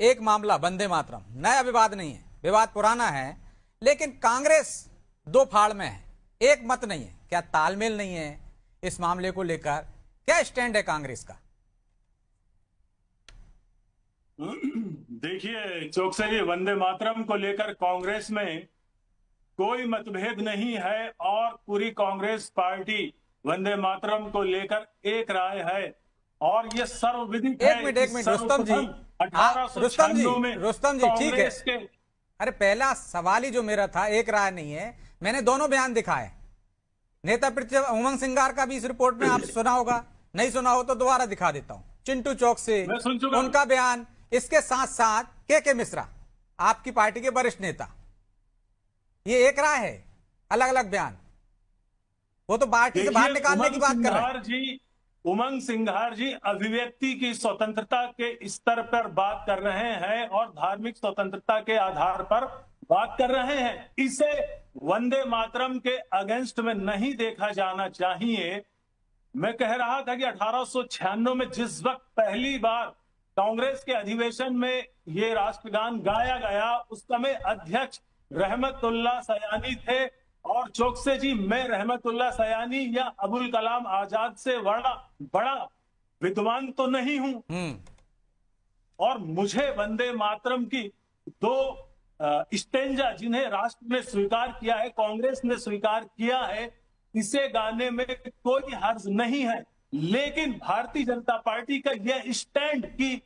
एक मामला वंदे मातरम, नया विवाद नहीं है, विवाद पुराना है, लेकिन कांग्रेस दो फाड़ में है, एक मत नहीं है। क्या तालमेल नहीं है इस मामले को लेकर? क्या स्टैंड है कांग्रेस का? देखिए चौकसे जी, वंदे मातरम को लेकर कांग्रेस में कोई मतभेद नहीं है और पूरी कांग्रेस पार्टी वंदे मातरम को लेकर एक राय है। और ये सर्वविदित है एक कि मिनट रुस्तम जी, सर्वप्रथम 1896 में रुस्तम जी ठीक है। कांग्रेस के अरे पहला सवाल ही जो मेरा था, एक राय नहीं है, मैंने दोनों बयान दिखाए। नेता उमंग सिंगार का भी इस रिपोर्ट में आप सुना होगा, नहीं सुना हो तो दोबारा दिखा देता हूं। चिंटू चौक से मैं सुन चुका उनका बयान, इसके साथ साथ के मिश्रा, आपकी पार्टी के वरिष्ठ नेता, ये एक राय है, अलग अलग बयान। वो तो पार्टी से बाहर निकालने की बात कर रहे हैं। उमंग सिंघार जी अभिव्यक्ति की स्वतंत्रता के स्तर पर बात कर रहे हैं और धार्मिक स्वतंत्रता के आधार पर बात कर रहे हैं। इसे वंदे मातरम के अगेंस्ट में नहीं देखा जाना चाहिए। मैं कह रहा था कि 1896 में जिस वक्त पहली बार कांग्रेस के अधिवेशन में ये राष्ट्रगान गाया गया, उस समय अध्यक्ष रहमतुल्लाह सयानी थे। और चौकसे जी, मैं रहमतुल्लाह सयानी या अबुल कलाम आजाद से बड़ा विद्वान तो नहीं हूं। और मुझे वंदे मातरम की दो स्टेंजा, जिन्हें राष्ट्र ने स्वीकार किया है, कांग्रेस ने स्वीकार किया है, इसे गाने में कोई हर्ज नहीं है। लेकिन भारतीय जनता पार्टी का यह स्टैंड कि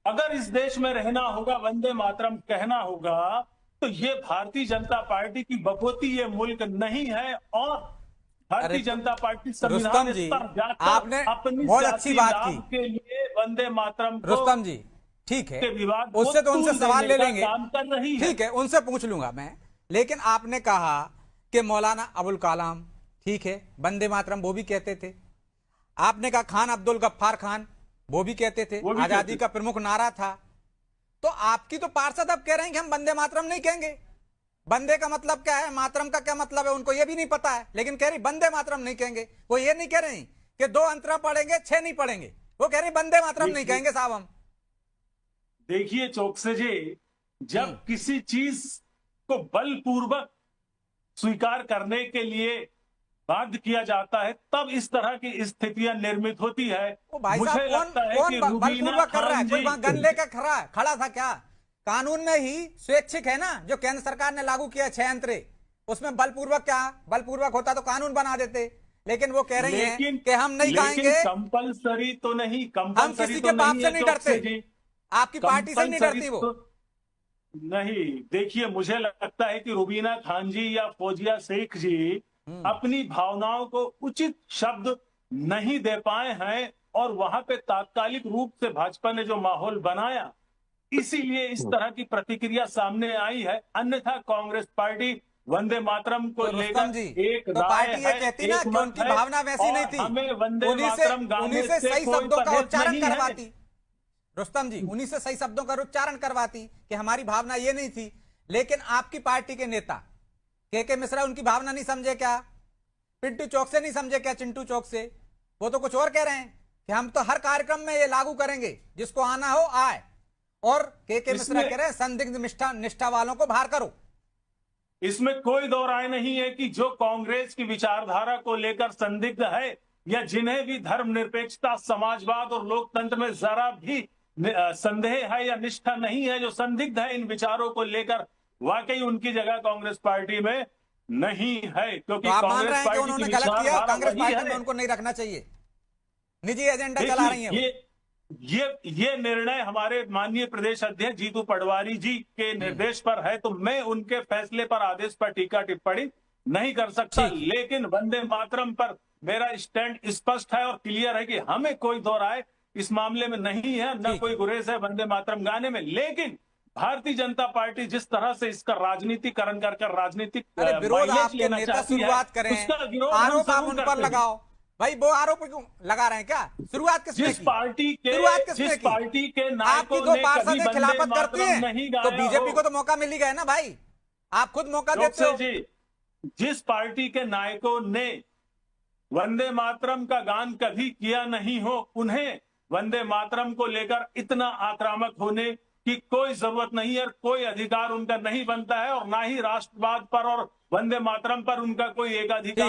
अगर इस देश में रहना होगा, वंदे मातरम कहना होगा, तो ये भारतीय जनता पार्टी की बकौती ये मुल्क नहीं है। और भारतीय जनता पार्टी संविधान स्तर जाकर आपने अपनी बहुत अच्छी बात की के लिए वंदे मातरम को, रुस्तम जी ठीक है, विवाद उससे तो उनसे सवाल ले लेंगे, काम कर रही है। ठीक है, उनसे पूछ लूंगा मैं। लेकिन आपने कहा कि मौलाना अबुल कलाम, ठीक है, वंदे मातरम वो भी कहते थे। आपने कहा खान अब्दुल गफ्फार खान, वो भी कहते थे, आजादी का प्रमुख नारा था। तो आपकी तो पार्षद अब कह रहे हैं कि हम वंदे मातरम नहीं कहेंगे। वंदे का मतलब क्या है, मातरम का क्या मतलब है, उनको ये भी नहीं पता है, लेकिन कह रही वंदे मातरम नहीं कहेंगे। वो ये नहीं कह रहे कि 2 अंतरा पढ़ेंगे 6 नहीं पढ़ेंगे, वो कह रही वंदे मातरम नहीं कहेंगे साहब हम। देखिए चौकसे जी, जब किसी चीज को बलपूर्वक स्वीकार करने के लिए बाध्य किया जाता है, तब इस तरह की स्थितियां निर्मित होती है। मुझे लगता है कि बलपूर्वक कर रहा है, कोई वहां गन लेकर खड़ा था क्या? कानून में ही स्वैच्छिक है ना, जो केंद्र सरकार ने लागू किया 6 अंतरे, उसमें बलपूर्वक क्या, बलपूर्वक होता तो कानून बना देते। लेकिन वो कह रही हैं कि हम नहीं खाएंगे। कंपलसरी तो नहीं, हम किसी के बाप से नहीं डरते, आपकी पार्टी से नहीं डरती वो। नहीं, देखिए मुझे लगता है कि रुबीना खान जी या फौजिया शेख जी अपनी भावनाओं को उचित शब्द नहीं दे पाए हैं, और वहां पे तात्कालिक रूप से भाजपा ने जो माहौल बनाया, इसीलिए इस तरह की प्रतिक्रिया सामने आई है। अन्यथा कांग्रेस पार्टी वंदे मातरम को लेकर एक तो पार्टी ये कहती ना कि उनकी भावना वैसी नहीं थी, हमें वंदे मातरम गाने से सही शब्दों का उच्चारण करवाती। रुस्तम जी, हम्म। उन्हीं से सही शब्दों का उच्चारण करवाती कि हमारी भावना ये नहीं थी। लेकिन आपकी पार्टी के नेता के मिश्रा उनकी भावना नहीं समझे क्या? पिंटू चौक से नहीं समझे क्या? चिंटू चौक से वो तो कुछ और कह रहे हैं कि हम तो हर कार्यक्रम में ये लागू करेंगे, जिसको आना हो आए। और के मिश्रा कह रहे हैं संदिग्ध निष्ठा वालों को बाहर करो। इसमें कोई दो राय नहीं है कि जो कांग्रेस की विचारधारा को लेकर संदिग्ध है, या जिन्हें भी धर्मनिरपेक्षता, समाजवाद और लोकतंत्र में जरा भी संदेह है या निष्ठा नहीं है, जो संदिग्ध है इन विचारों को लेकर, वाकई उनकी जगह कांग्रेस पार्टी में नहीं है। क्योंकि तो आप मान रहे हैं कि पार्टी उन्होंने गलत किया, कांग्रेस पार्टी में उनको नहीं रखना चाहिए, निजी एजेंडा चला रही है। ये निर्णय हमारे माननीय प्रदेश अध्यक्ष जीतू पटवारी जी के निर्देश पर है, तो मैं उनके फैसले पर, आदेश पर टीका टिप्पणी नहीं कर सकता। लेकिन वंदे मातरम पर मेरा स्टैंड स्पष्ट है और क्लियर है कि हमें कोई दो राय इस मामले में नहीं है, न कोई गुरेज है वंदे मातरम गाने में। लेकिन भारतीय जनता पार्टी जिस तरह से इसका राजनीतिकरण कर राजनीतिक विरोध आपके नेता शुरुआत करें, आरोप आप उन पर लगाओ भाई, वो आरोप क्यों लगा रहे हैं? क्या शुरुआत किसने जिस की? पार्टी के आपकी दो पार्षद खिलाफत करती हैं, तो बीजेपी को तो मौका मिल ही गया ना भाई, आप खुद मौका देते हो। जिस पार्टी के नायकों ने वंदे मातरम का गान कभी किया नहीं हो, उन्हें वंदे मातरम को लेकर इतना आक्रामक होने की कोई जरूरत नहीं है, कोई अधिकार उनका नहीं बनता है, और ना ही राष्ट्रवाद पर और वंदे मातरम पर उनका कोई एकाधिकार